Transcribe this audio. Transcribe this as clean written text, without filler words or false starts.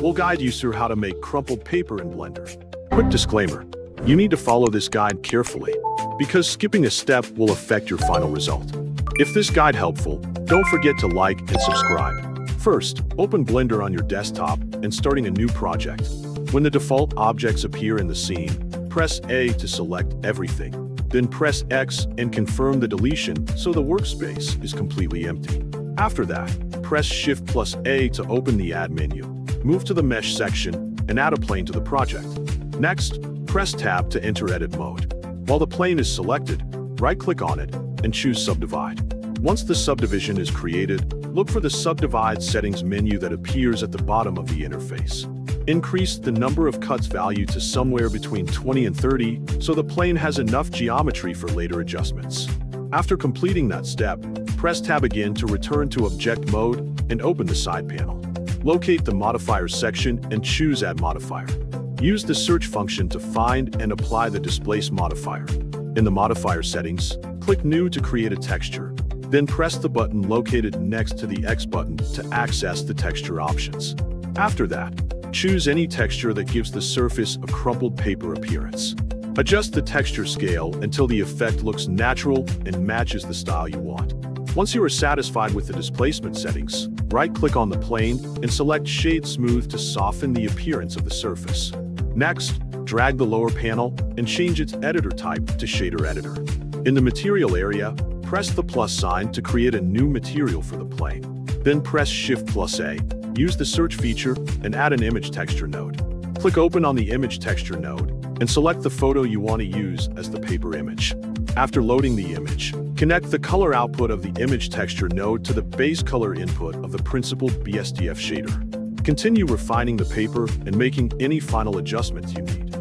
We'll guide you through how to make crumpled paper in Blender. Quick disclaimer, you need to follow this guide carefully, because skipping a step will affect your final result. If this guide helpful, don't forget to like and subscribe. First, open Blender on your desktop and starting a new project. When the default objects appear in the scene, press A to select everything. Then press X and confirm the deletion so the workspace is completely empty. After that, press Shift+A to open the Add menu. Move to the Mesh section and add a plane to the project. Next, press Tab to enter edit mode. While the plane is selected, right-click on it and choose Subdivide. Once the subdivision is created, look for the Subdivide Settings menu that appears at the bottom of the interface. Increase the number of cuts value to somewhere between 20 and 30 so the plane has enough geometry for later adjustments. After completing that step, press Tab again to return to Object mode and open the side panel. Locate the Modifiers section and choose Add Modifier. Use the search function to find and apply the Displace modifier. In the modifier settings, click New to create a texture. Then press the button located next to the X button to access the texture options. After that, choose any texture that gives the surface a crumpled paper appearance. Adjust the texture scale until the effect looks natural and matches the style you want. Once you are satisfied with the displacement settings, right-click on the plane and select Shade Smooth to soften the appearance of the surface. Next, drag the lower panel and change its editor type to Shader Editor. In the Material area, press the plus sign to create a new material for the plane. Then press Shift+A, use the search feature, and add an image texture node. Click Open on the image texture node and select the photo you want to use as the paper image. After loading the image, connect the color output of the image texture node to the base color input of the principal BSDF shader. Continue refining the paper and making any final adjustments you need.